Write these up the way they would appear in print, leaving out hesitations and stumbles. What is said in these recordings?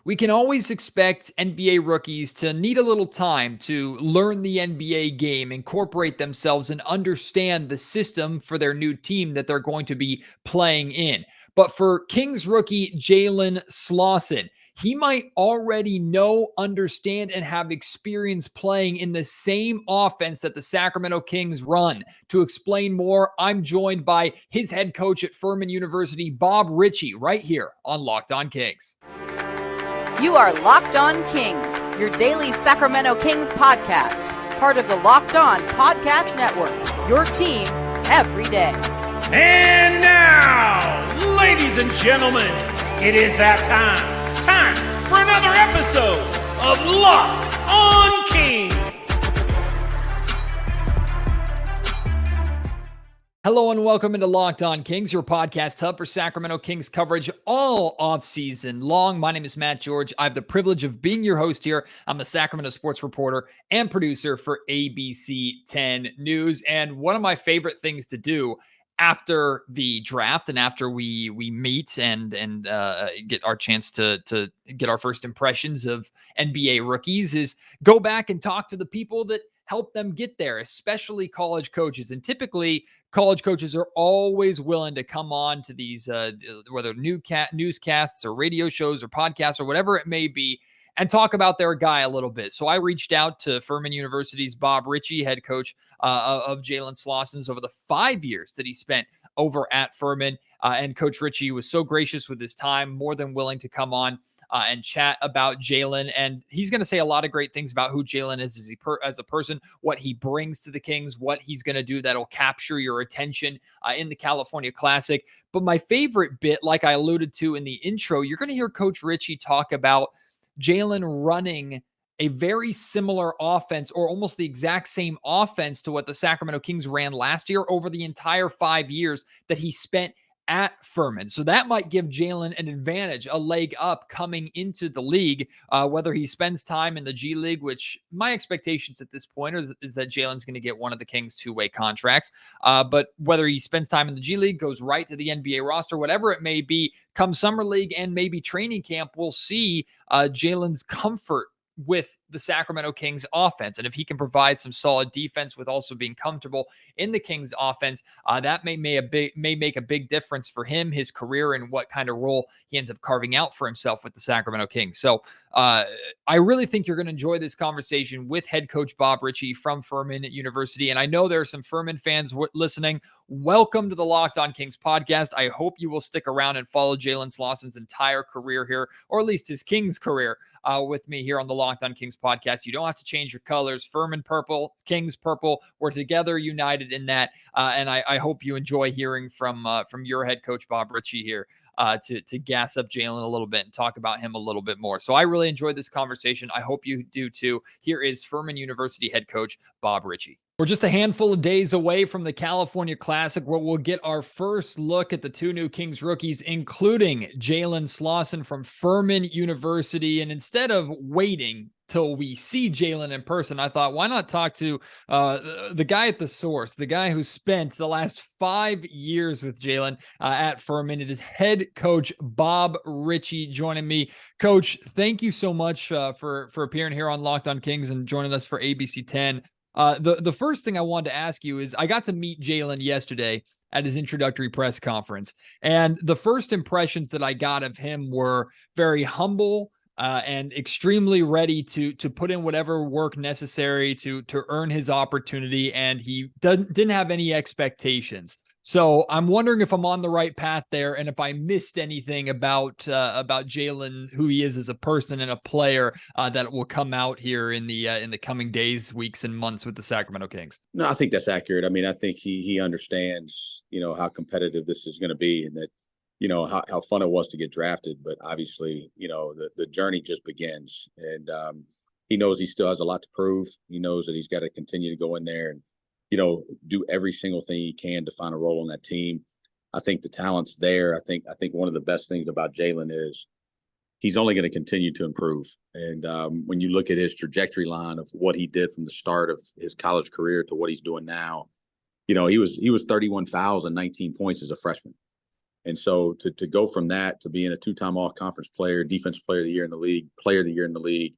We can always expect NBA rookies to need a little time to learn the NBA game, incorporate themselves, and understand the system for their new team that they're going to be playing in. But for Kings rookie Jalen Slawson, he might already know, understand, and have experience playing in the same offense that the Sacramento Kings run. To explain more, I'm joined by his head coach at Furman University, Bob Richey, right here on Locked On Kings. You are Locked On Kings, your daily Sacramento Kings podcast, part of the Locked On Podcast Network, your team every day. And now, ladies and gentlemen, it is that time for another episode of Locked On Kings. Hello and welcome into Locked On Kings, your podcast hub for Sacramento Kings coverage all offseason long. My name is Matt George. I have the privilege of being your host here. I'm a Sacramento sports reporter and producer for ABC 10 News. And one of my favorite things to do after the draft and after we meet and get our chance to get our first impressions of NBA rookies is go back and talk to the people that help them get there, especially college coaches. And typically, college coaches are always willing to come on to these, whether newscasts or radio shows or podcasts or whatever it may be, and talk about their guy a little bit. So I reached out to Furman University's Bob Richey, head coach of Jalen Slawson's over the 5 years that he spent over at Furman. And Coach Richey was so gracious with his time, more than willing to come on and chat about Jalen. And he's going to say a lot of great things about who Jalen is as a person, what he brings to the Kings, what he's going to do that'll capture your attention in the California Classic. But my favorite bit, like I alluded to in the intro, you're going to hear Coach Richey talk about Jalen running a very similar offense, or almost the exact same offense to what the Sacramento Kings ran last year over the entire 5 years that he spent at Furman. So that might give Jalen an advantage, a leg up coming into the league, whether he spends time in the G League, which my expectations at this point is that Jalen's going to get one of the Kings' two-way contracts. But whether he spends time in the G League, goes right to the NBA roster, whatever it may be, come summer league and maybe training camp, we'll see Jalen's comfort with the Sacramento Kings offense. And if he can provide some solid defense with also being comfortable in the Kings offense, that may make a big difference for him, his career, and what kind of role he ends up carving out for himself with the Sacramento Kings. So I really think you're going to enjoy this conversation with head coach Bob Richey from Furman University. And I know there are some Furman fans listening. Welcome to the Locked On Kings podcast. I hope you will stick around and follow Jalen Slawson's entire career here, or at least his Kings career, with me here on the Locked On Kings podcast. You don't have to change your colors. Furman purple, Kings purple. We're together, united in that. And I hope you enjoy hearing from your head coach Bob Richey here to gas up Jalen a little bit and talk about him a little bit more. So I really enjoyed this conversation. I hope you do too. Here is Furman University head coach Bob Richey. We're just a handful of days away from the California Classic, where we'll get our first look at the two new Kings rookies, including Jalen Slawson from Furman University. And instead of waiting till we see Jalen in person, I thought, why not talk to the guy at the source, the guy who spent the last 5 years with Jalen at Furman. It is head coach Bob Richey joining me. Coach, thank you so much for appearing here on Locked On Kings and joining us for ABC 10. The first thing I wanted to ask you is I got to meet Jalen yesterday at his introductory press conference. And the first impressions that I got of him were very humble and extremely ready to put in whatever work necessary to earn his opportunity. And he didn't have any expectations. So I'm wondering if I'm on the right path there, and if I missed anything about Jalen, who he is as a person and a player, that will come out here in the coming days, weeks, and months with the Sacramento Kings. No, I think that's accurate. I mean, I think he understands, how competitive this is going to be, and that, how fun it was to get drafted. But obviously, the journey just begins, and he knows he still has a lot to prove. He knows that he's got to continue to go in there and do every single thing he can to find a role on that team. I think the talent's there. I think one of the best things about Jalen is he's only going to continue to improve. And when you look at his trajectory line of what he did from the start of his college career to what he's doing now, he was 31 fouls and 19 points as a freshman. And so to go from that to being a 2-time all-conference player, defensive player of the year in the league, player of the year in the league,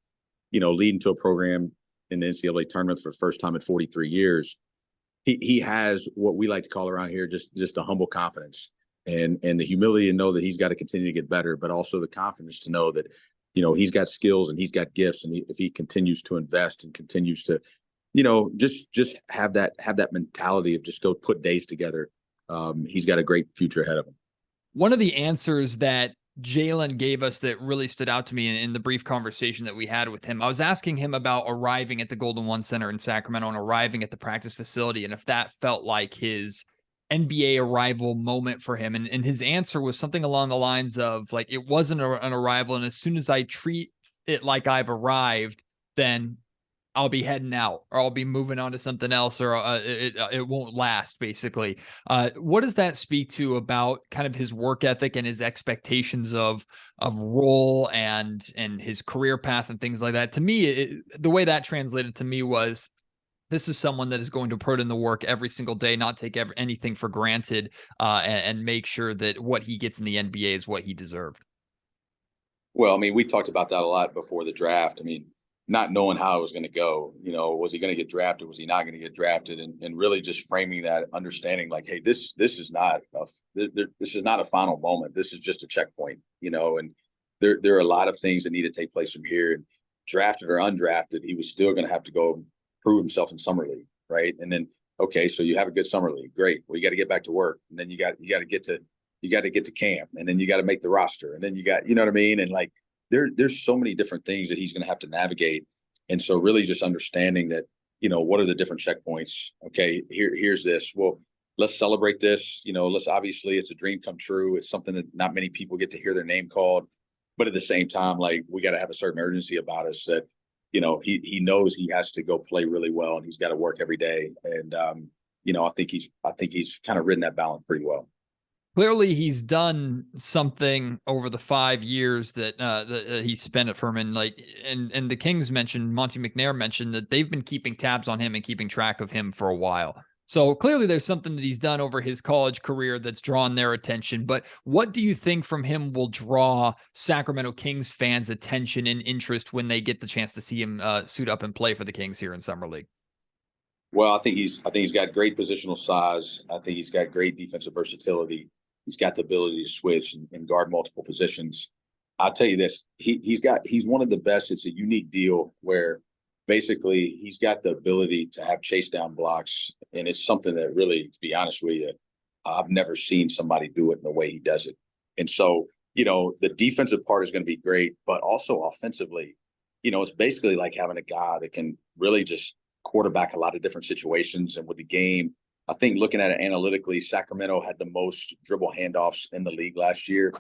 leading to a program in the NCAA tournament for the first time in 43 years, he has what we like to call around here just a humble confidence and the humility to know that he's got to continue to get better, but also the confidence to know that, he's got skills and he's got gifts. And if he continues to invest and continues to, just have that mentality of just go put days together, he's got a great future ahead of him. One of the answers that Jalen gave us that really stood out to me in the brief conversation that we had with him, I was asking him about arriving at the Golden One Center in Sacramento and arriving at the practice facility, and if that felt like his NBA arrival moment for him. And his answer was something along the lines of, like, it wasn't an arrival, and as soon as I treat it like I've arrived, then I'll be heading out, or I'll be moving on to something else, or it won't last, basically. What does that speak to about kind of his work ethic and his expectations of role and his career path and things like that? To me, the way that translated to me was, this is someone that is going to put in the work every single day, not take anything for granted, and make sure that what he gets in the NBA is what he deserved. Well, I mean, we talked about that a lot before the draft. I mean, not knowing how it was going to go, was he going to get drafted? Was he not going to get drafted? And really just framing that, understanding like, hey, this is not a final moment. This is just a checkpoint, and there are a lot of things that need to take place from here. And drafted or undrafted, he was still going to have to go prove himself in summer league, right? And then, okay, so you have a good summer league, great. Well, you got to get back to work, and then you got to get to camp, and then you got to make the roster, and then you got, what I mean? And like, there's so many different things that he's going to have to navigate. And so really just understanding that, what are the different checkpoints? Okay, here's this. Well, let's celebrate this. Obviously it's a dream come true. It's something that not many people get to hear their name called. But at the same time, like, we got to have a certain urgency about us that, he knows he has to go play really well, and he's got to work every day. And, I think he's kind of ridden that balance pretty well. Clearly, he's done something over the 5 years that he spent at Furman. Like, and the Kings mentioned, Monte McNair mentioned that they've been keeping tabs on him and keeping track of him for a while. So clearly, there's something that he's done over his college career that's drawn their attention. But what do you think from him will draw Sacramento Kings fans' attention and interest when they get the chance to see him suit up and play for the Kings here in Summer League? Well, I think he's got great positional size. I think he's got great defensive versatility. He's got the ability to switch and guard multiple positions. I'll tell you this, he's one of the best. It's a unique deal where basically he's got the ability to have chase down blocks. And it's something that really, to be honest with you, I've never seen somebody do it in the way he does it. And so, the defensive part is going to be great, but also offensively, it's basically like having a guy that can really just quarterback a lot of different situations. And with the game, I think looking at it analytically, Sacramento had the most dribble handoffs in the league last year.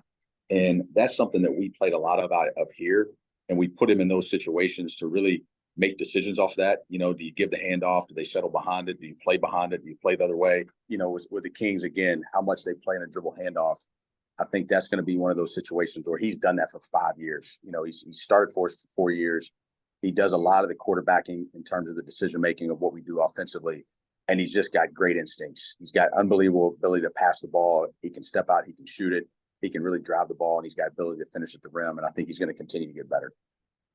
And that's something that we played a lot of here. And we put him in those situations to really make decisions off that. Do you give the handoff? Do they settle behind it? Do you play behind it? Do you play the other way? With the Kings, again, how much they play in a dribble handoff. I think that's going to be one of those situations where he's done that for 5 years. He started for us for 4 years. He does a lot of the quarterbacking in terms of the decision-making of what we do offensively. And he's just got great instincts. He's got unbelievable ability to pass the ball. He can step out. He can shoot it. He can really drive the ball, and he's got ability to finish at the rim. And I think he's going to continue to get better.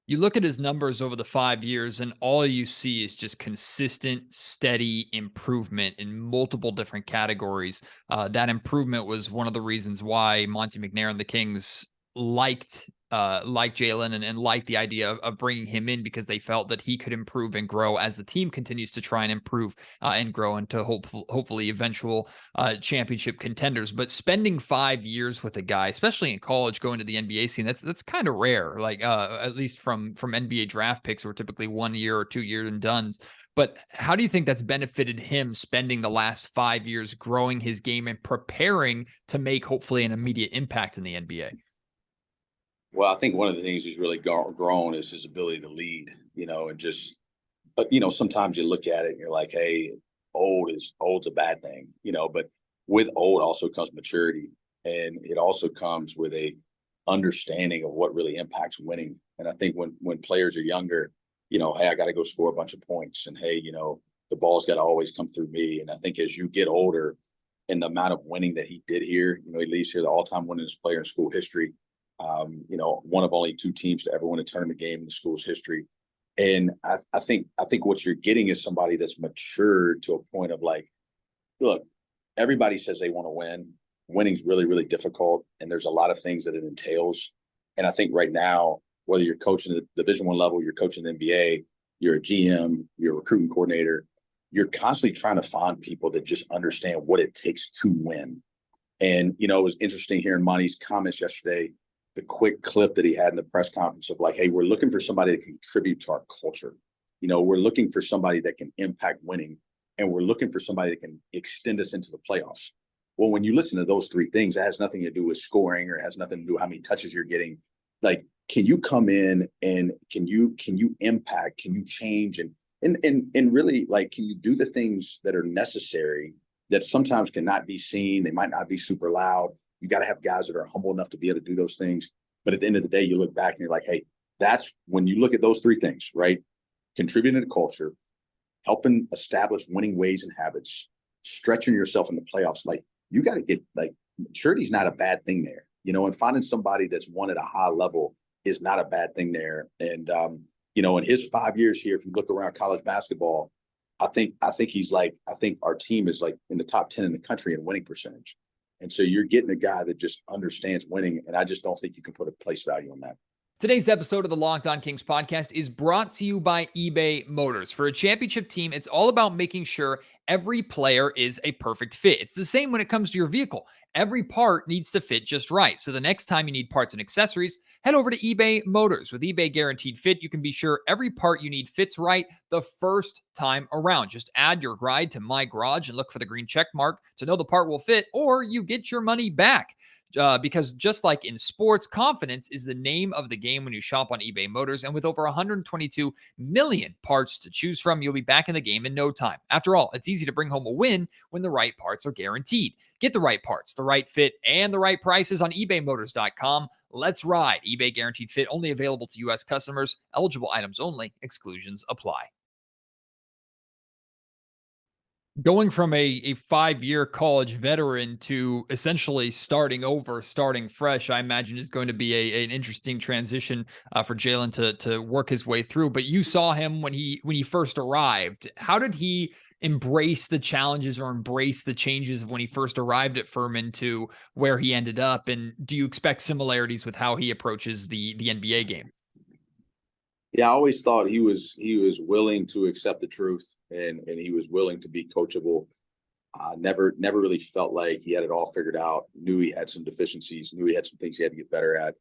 You look at his numbers over the 5 years, and all you see is just consistent, steady improvement in multiple different categories. That improvement was one of the reasons why Monte McNair and the Kings liked Jalen and liked the idea of bringing him in, because they felt that he could improve and grow as the team continues to try and improve and grow into hopefully eventual championship contenders. But spending 5 years with a guy, especially in college, going to the NBA scene, that's kind of rare. Like at least from NBA draft picks, who are typically 1 year or 2 year and dones. But how do you think that's benefited him spending the last 5 years growing his game and preparing to make hopefully an immediate impact in the NBA? Well, I think one of the things he's really grown is his ability to lead, and just, sometimes you look at it and you're like, hey, old's a bad thing, but with old also comes maturity, and it also comes with a understanding of what really impacts winning. And I think when players are younger, hey, I got to go score a bunch of points, and hey, the ball's got to always come through me. And I think as you get older, and the amount of winning that he did here. You know, he leaves here the all-time winningest player in school history. You know, one of only 2 teams to ever win a tournament game in the school's history. And I think what you're getting is somebody that's matured to a point of like, look, everybody says they want to win. Winning's really, really difficult, and there's a lot of things that it entails. And I think right now, whether you're coaching at the Division I level, you're coaching the NBA, you're a GM, you're a recruiting coordinator, you're constantly trying to find people that just understand what it takes to win. And, you know, it was interesting hearing Monty's comments yesterday, the quick clip that he had in the press conference of like, hey, we're looking for somebody that can contribute to our culture. You know, we're looking for somebody that can impact winning, and we're looking for somebody that can extend us into the playoffs. Well, when you listen to those 3 things, it has nothing to do with scoring, or it has nothing to do with how many touches you're getting. Like, can you come in and can you impact, can you change, and really, like, can you do the things that are necessary that sometimes cannot be seen? They might not be super loud. You got to have guys that are humble enough to be able to do those things. But at the end of the day, you look back and you're like, hey, that's when you look at those 3 things, right? Contributing to culture, helping establish winning ways and habits, stretching yourself in the playoffs. Like, you got to get, like, maturity's not a bad thing there, you know, and finding somebody that's won at a high level is not a bad thing there. And, you know, in his 5 years here, if you look around college basketball, I think our team is like in the top 10 in the country in winning percentage. And so you're getting a guy that just understands winning. And I just don't think you can put a place value on that. Today's episode of the Locked On Kings podcast is brought to you by eBay Motors. For a championship team, it's all about making sure every player is a perfect fit. It's the same when it comes to your vehicle. Every part needs to fit just right. So the next time you need parts and accessories, head over to eBay Motors. With eBay Guaranteed Fit, you can be sure every part you need fits right the first time around. Just add your ride to My Garage and look for the green check mark to know the part will fit, or you get your money back. Because just like in sports, confidence is the name of the game when you shop on eBay Motors. And with over 122 million parts to choose from, you'll be back in the game in no time. After all, it's easy to bring home a win when the right parts are guaranteed. Get the right parts, the right fit, and the right prices on ebaymotors.com. Let's ride. eBay Guaranteed Fit, only available to U.S. customers. Eligible items only. Exclusions apply. Going from a 5-year college veteran to essentially starting over, starting fresh, I imagine is going to be an interesting transition for Jalen to work his way through. But you saw him when he first arrived. How did he embrace the challenges or embrace the changes of when he first arrived at Furman to where he ended up? And do you expect similarities with how he approaches the NBA game? Yeah, I always thought he was willing to accept the truth, and he was willing to be coachable. Never really felt like he had it all figured out. Knew he had some deficiencies. Knew he had some things he had to get better at.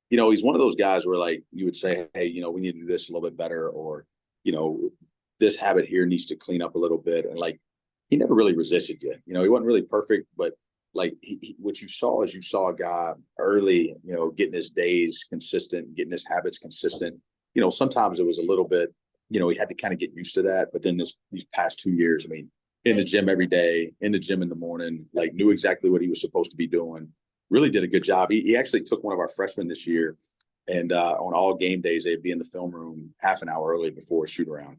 You know, he's one of those guys where, like, you would say, hey, you know, we need to do this a little bit better, or, you know, this habit here needs to clean up a little bit. And, like, he never really resisted you. You know, he wasn't really perfect, but, like, what you saw is you saw a guy early, you know, getting his days consistent, getting his habits consistent. You know, sometimes it was a little bit, you know, he had to kind of get used to that. But then these past 2 years, I mean, in the gym every day, in the gym in the morning, like, knew exactly what he was supposed to be doing. Really did a good job. He actually took one of our freshmen this year, and on all game days, they'd be in the film room half an hour early before a shoot around,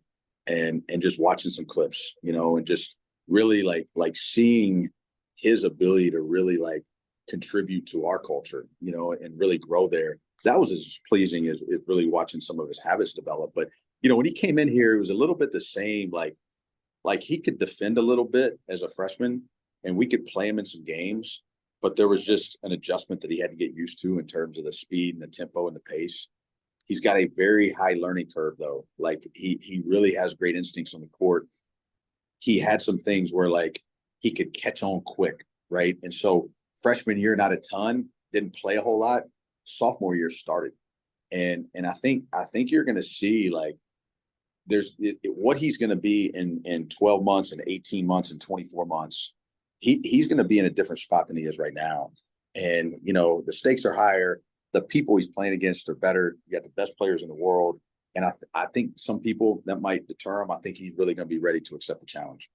and just watching some clips, you know, and just really like seeing his ability to really, like, contribute to our culture, you know, and really grow there. That was as pleasing as really watching some of his habits develop. But, you know, when he came in here, it was a little bit the same, like he could defend a little bit as a freshman, and we could play him in some games, but there was just an adjustment that he had to get used to in terms of the speed and the tempo and the pace. He's got a very high learning curve, though. Like, he really has great instincts on the court. He had some things where, like, he could catch on quick, right? And so freshman year, not a ton, didn't play a whole lot. Sophomore year started, and I think you're going to see, like, what he's going to be in 12 months and 18 months and 24 months. He's going to be in a different spot than he is right now. And, you know, the stakes are higher. The people he's playing against are better. You got the best players in the world. And I think some people that might deter him. I think he's really going to be ready to accept the challenge.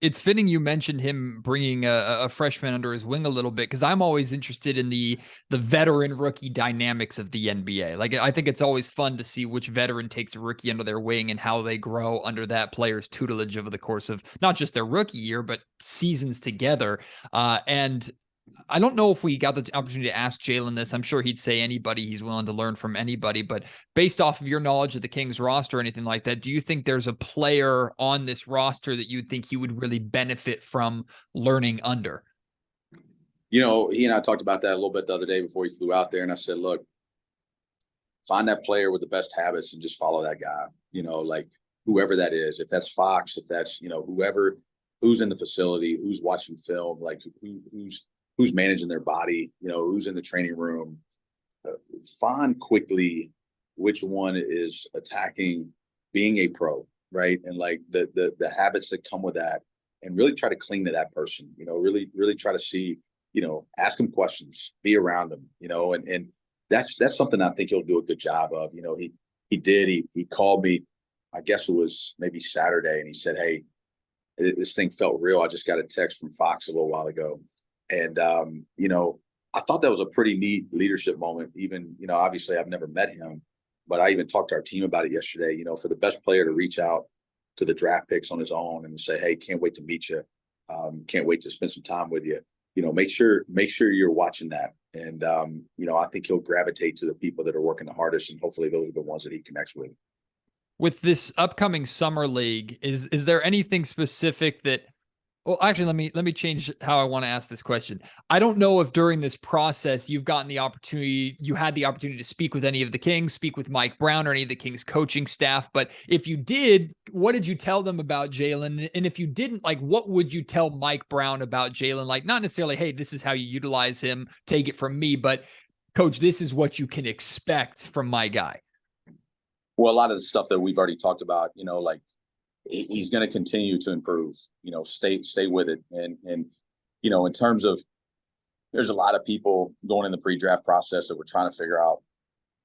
It's fitting you mentioned him bringing a freshman under his wing a little bit, because I'm always interested in the veteran rookie dynamics of the NBA. Like, I think it's always fun to see which veteran takes a rookie under their wing and how they grow under that player's tutelage over the course of not just their rookie year, but seasons together. And I don't know if we got the opportunity to ask Jalen this. I'm sure he'd say anybody, he's willing to learn from anybody. But based off of your knowledge of the Kings roster or anything like that, do you think there's a player on this roster that you'd think he would really benefit from learning under? You know, he and I talked about that a little bit the other day before he flew out there. And I said, look, find that player with the best habits and just follow that guy, you know, like whoever that is. If that's Fox, if that's, you know, whoever, who's in the facility, who's watching film, like who's managing their body, you know, who's in the training room, find quickly which one is attacking being a pro, right? And like the habits that come with that, and really try to cling to that person, you know, really try to see, you know, ask him questions, be around them, you know, and that's something I think he'll do a good job of. You know, he called me, I guess it was maybe Saturday, and he said, hey, this thing felt real. I just got a text from Fox a little while ago. And, you know, I thought that was a pretty neat leadership moment. Even, you know, obviously I've never met him, but I even talked to our team about it yesterday. You know, for the best player to reach out to the draft picks on his own and say, hey, can't wait to meet you. Can't wait to spend some time with you. You know, make sure you're watching that. And, you know, I think he'll gravitate to the people that are working the hardest, and hopefully those are the ones that he connects with. With this upcoming summer league, is there anything specific that, well, actually, let me change how I want to ask this question. I don't know if during this process you had the opportunity to speak with any of the Kings, speak with Mike Brown or any of the Kings coaching staff. But if you did, what did you tell them about Jalen? And if you didn't, like, what would you tell Mike Brown about Jalen? Like, not necessarily, hey, this is how you utilize him, take it from me, but coach, this is what you can expect from my guy. Well, a lot of the stuff that we've already talked about, you know, like, he's going to continue to improve, you know, stay with it. And, you know, in terms of, there's a lot of people going in the pre-draft process that we're trying to figure out,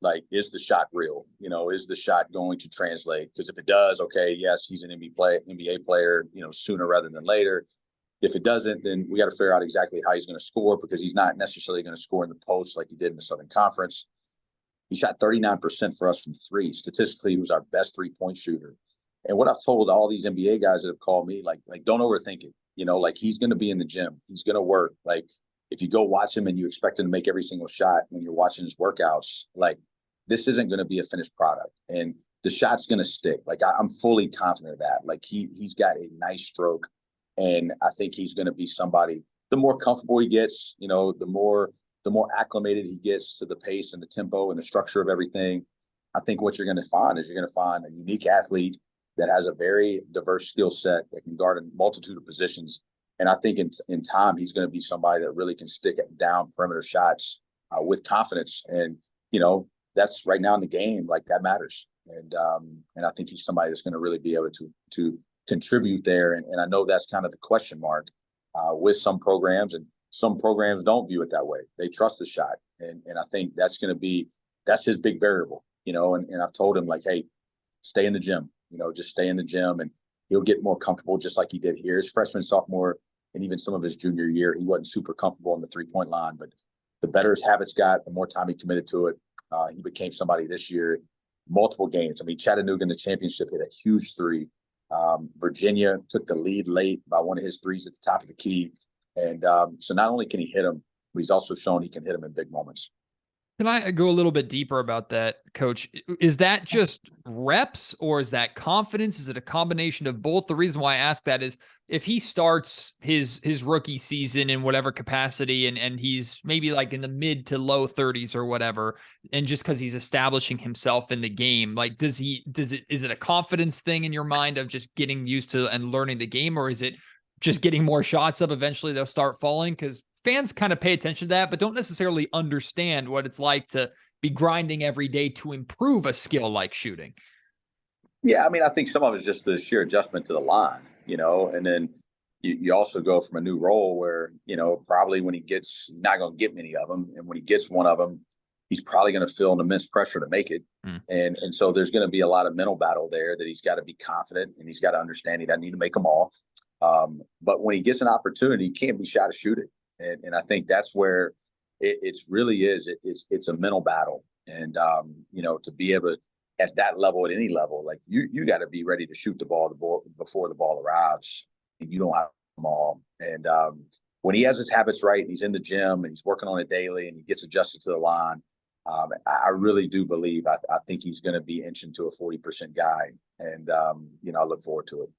like, is the shot real? You know, is the shot going to translate? Because if it does, okay, yes, he's an NBA player, you know, sooner rather than later. If it doesn't, then we got to figure out exactly how he's going to score, because he's not necessarily going to score in the post like he did in the Southern Conference. He shot 39% for us from three. Statistically, he was our best 3-point shooter. And what I've told all these NBA guys that have called me, like don't overthink it. You know, like, he's going to be in the gym. He's going to work. Like, if you go watch him and you expect him to make every single shot when you're watching his workouts, like, this isn't going to be a finished product. And the shot's going to stick. Like, I'm fully confident of that. Like, he's got a nice stroke. And I think he's going to be somebody, the more comfortable he gets, you know, the more acclimated he gets to the pace and the tempo and the structure of everything. I think what you're going to find is you're going to find a unique athlete that has a very diverse skill set that can guard a multitude of positions. And I think in time, he's going to be somebody that really can stick it down perimeter shots with confidence. And, you know, that's right now in the game, like, that matters. And I think he's somebody that's going to really be able to contribute there. And I know that's kind of the question mark with some programs, and some programs don't view it that way. They trust the shot. And I think that's his big variable, you know, and I've told him, like, hey, stay in the gym. You know, just stay in the gym, and he'll get more comfortable, just like he did here. His freshman, sophomore, and even some of his junior year, he wasn't super comfortable on the 3-point line. But the better his habits got, the more time he committed to it. He became somebody this year, multiple games. I mean, Chattanooga in the championship hit a huge three. Virginia took the lead late by one of his threes at the top of the key. And so not only can he hit them, but he's also shown he can hit them in big moments. Can I go a little bit deeper about that, Coach? Is that just reps, or is that confidence? Is it a combination of both? The reason why I ask that is, if he starts his rookie season in whatever capacity, and he's maybe like in the mid to low 30s or whatever, and just because he's establishing himself in the game, like, is it a confidence thing in your mind of just getting used to and learning the game, or is it just getting more shots up? Eventually they'll start falling, because fans kind of pay attention to that, but don't necessarily understand what it's like to be grinding every day to improve a skill like shooting. Yeah, I mean, I think some of it's just the sheer adjustment to the line, you know, and then you also go from a new role where, you know, probably when he gets, not going to get many of them, and when he gets one of them, he's probably going to feel an immense pressure to make it. And so there's going to be a lot of mental battle there that he's got to be confident, and he's got to understand he doesn't need to make them all. But when he gets an opportunity, he can't be shy to shoot it. And I think that's where it's really is. It's a mental battle. And, to be able to, at that level, at any level, like you got to be ready to shoot the ball before the ball arrives. And you don't have them all. And when he has his habits right, and he's in the gym and he's working on it daily, and he gets adjusted to the line, I really do believe. I think he's going to be inching to a 40% guy, and I look forward to it.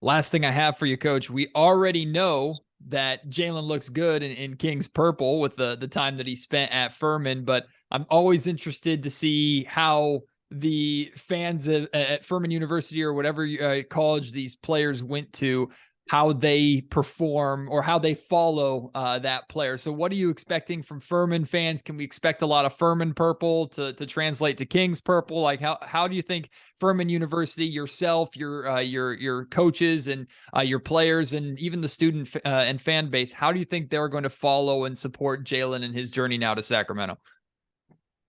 Last thing I have for you, Coach. We already know that Jalen looks good in King's purple with the time that he spent at Furman, but I'm always interested to see how the fans at Furman University or whatever college these players went to, how they perform or how they follow that player. So what are you expecting from Furman fans? Can we expect a lot of Furman purple to translate to King's purple? Like how do you think Furman University, yourself, your coaches and your players and even the student and fan base, how do you think they're going to follow and support Jalen in his journey now to Sacramento?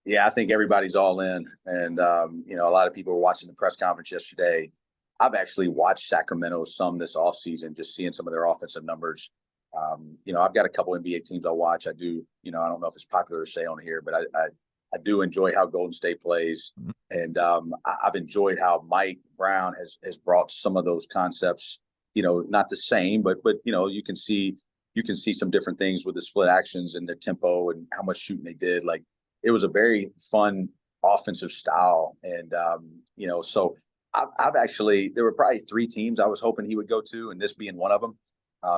Yeah, I think everybody's all in. And, a lot of people were watching the press conference yesterday. I've actually watched Sacramento some this offseason, just seeing some of their offensive numbers. I've got a couple NBA teams I watch. I do, I don't know if it's popular to say on here, but I do enjoy how Golden State plays. And I've enjoyed how Mike Brown has brought some of those concepts, not the same, but you can see some different things with the split actions and their tempo and how much shooting they did. Like, it was a very fun offensive style. And, so I've actually, there were probably 3 teams I was hoping he would go to, and this being one of them,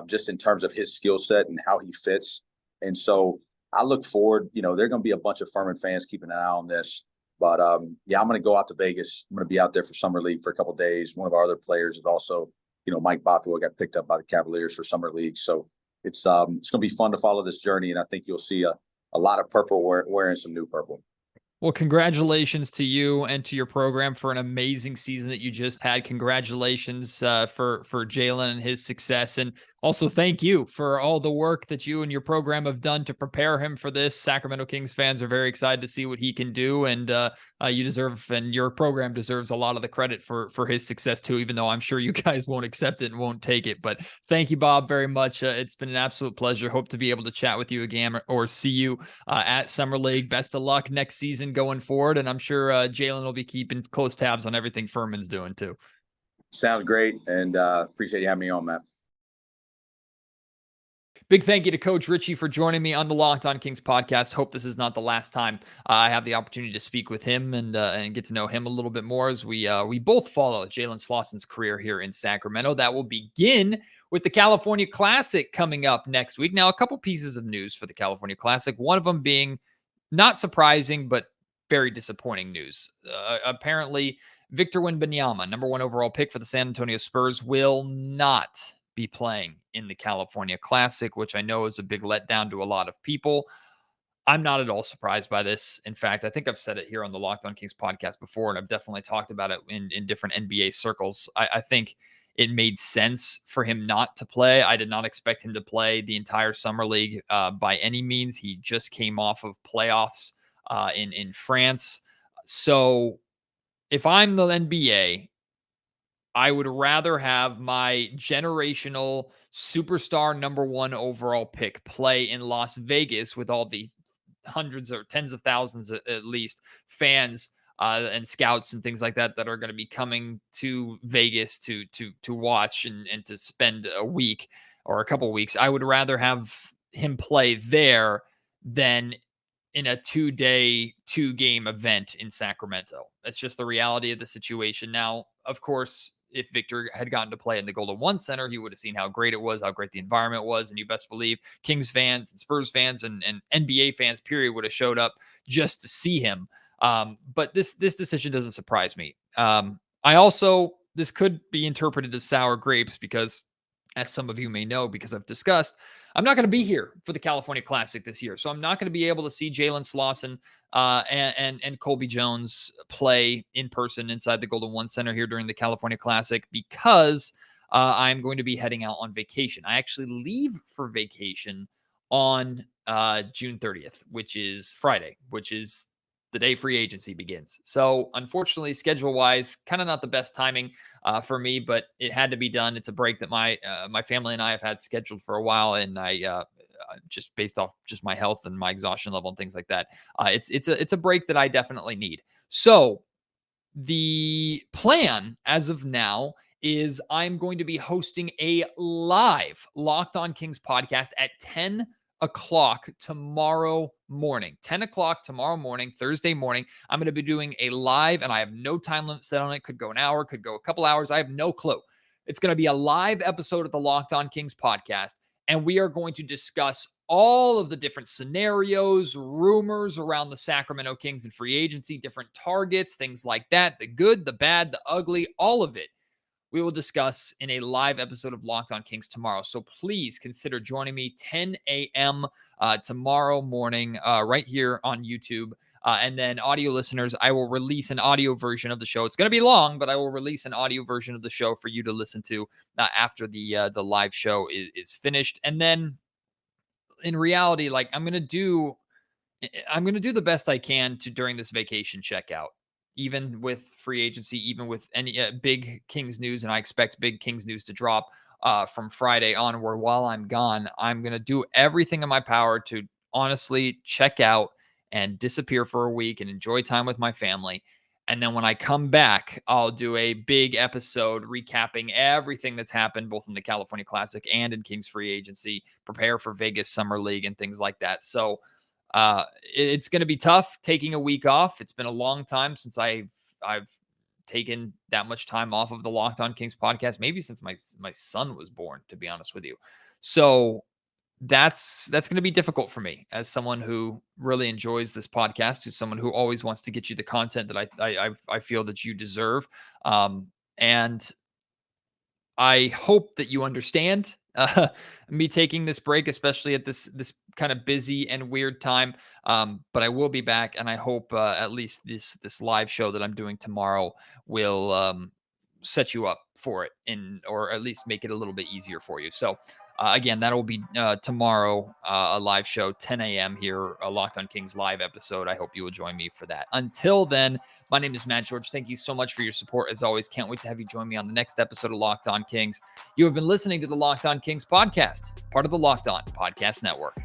just in terms of his skill set and how he fits. And so I look forward, there are going to be a bunch of Furman fans keeping an eye on this. But, I'm going to go out to Vegas. I'm going to be out there for Summer League for a couple of days. One of our other players is also, Mike Bothwell got picked up by the Cavaliers for Summer League. So it's going to be fun to follow this journey. And I think you'll see a lot of purple wearing some new purple. Well, congratulations to you and to your program for an amazing season that you just had. Congratulations for Jalen and his success. And also thank you for all the work that you and your program have done to prepare him for this. Sacramento Kings fans are very excited to see what he can do. And you deserve, and your program deserves a lot of the credit for his success too, even though I'm sure you guys won't accept it and won't take it. But thank you, Bob, very much. It's been an absolute pleasure. Hope to be able to chat with you again or see you at Summer League. Best of luck next season going forward. And I'm sure Jalen will be keeping close tabs on everything Furman's doing too. Sounds great. And appreciate you having me on, Matt. Big thank you to Coach Richie for joining me on the Locked On Kings podcast. Hope this is not the last time I have the opportunity to speak with him and get to know him a little bit more as we both follow Jalen Slawson's career here in Sacramento. That will begin with the California Classic coming up next week. Now, a couple pieces of news for the California Classic, one of them being not surprising, but very disappointing news. Apparently, Victor Wembanyama, number 1 overall pick for the San Antonio Spurs, will not be playing in the California Classic, which I know is a big letdown to a lot of people. I'm not at all surprised by this. In fact, I think I've said it here on the Locked On Kings podcast before, and I've definitely talked about it in different NBA circles. I think it made sense for him not to play. I did not expect him to play the entire Summer League by any means. He just came off of playoffs in France. So if I'm the NBA, I would rather have my generational superstar number 1 overall pick play in Las Vegas with all the hundreds or tens of thousands at least fans and scouts and things like that are going to be coming to Vegas to watch and to spend a week or a couple of weeks. I would rather have him play there than in a 2-day, 2-game event in Sacramento. That's just the reality of the situation. Now, of course, if Victor had gotten to play in the Golden One Center, he would have seen how great it was, how great the environment was. And you best believe Kings fans and Spurs fans and NBA fans, period, would have showed up just to see him. But this decision doesn't surprise me. This could be interpreted as sour grapes because, as some of you may know, because I've discussed, I'm not going to be here for the California Classic this year. So I'm not going to be able to see Jalen Slawson and Colby Jones play in person inside the Golden One Center here during the California Classic because I'm going to be heading out on vacation. I actually leave for vacation on June 30th, which is Friday, which is the day free agency begins. So unfortunately, schedule-wise, kind of not the best timing for me, but it had to be done. It's a break that my family and I have had scheduled for a while, and I just based off just my health and my exhaustion level and things like that, it's a break that I definitely need. So the plan as of now is I'm going to be hosting a live Locked On Kings podcast at 10 o'clock tomorrow morning. 10 o'clock tomorrow morning, Thursday morning. I'm going to be doing a live, and I have no time limit set on it. Could go an hour, could go a couple hours. I have no clue. It's going to be a live episode of the Locked On Kings podcast, and we are going to discuss all of the different scenarios, rumors around the Sacramento Kings and free agency, different targets, things like that, the good, the bad, the ugly, all of it. We will discuss in a live episode of Locked On Kings tomorrow. So please consider joining me 10 a.m. Tomorrow morning right here on YouTube. And then audio listeners, I will release an audio version of the show. It's going to be long, but I will release an audio version of the show for you to listen to after the live show is finished. And then in reality, like I'm going to do the best I can during this vacation checkout. Even with free agency, even with any big Kings news, and I expect big Kings news to drop from Friday onward. While I'm gone, I'm going to do everything in my power to honestly check out and disappear for a week and enjoy time with my family. And then when I come back, I'll do a big episode recapping everything that's happened, both in the California Classic and in Kings free agency, prepare for Vegas Summer League and things like that. So it's going to be tough taking a week off. It's been a long time since I've taken that much time off of the Locked On Kings podcast, maybe since my son was born, to be honest with you. So that's going to be difficult for me as someone who really enjoys this podcast, who's someone who always wants to get you the content that I feel that you deserve. And I hope that you understand me taking this break, especially at this kind of busy and weird time. But I will be back, and I hope at least this live show that I'm doing tomorrow will set you up for it, or at least make it a little bit easier for you. So again, that'll be tomorrow, a live show, 10 a.m. here, a Locked On Kings live episode. I hope you will join me for that. Until then, my name is Matt George. Thank you so much for your support. As always, can't wait to have you join me on the next episode of Locked On Kings. You have been listening to the Locked On Kings podcast, part of the Locked On Podcast Network.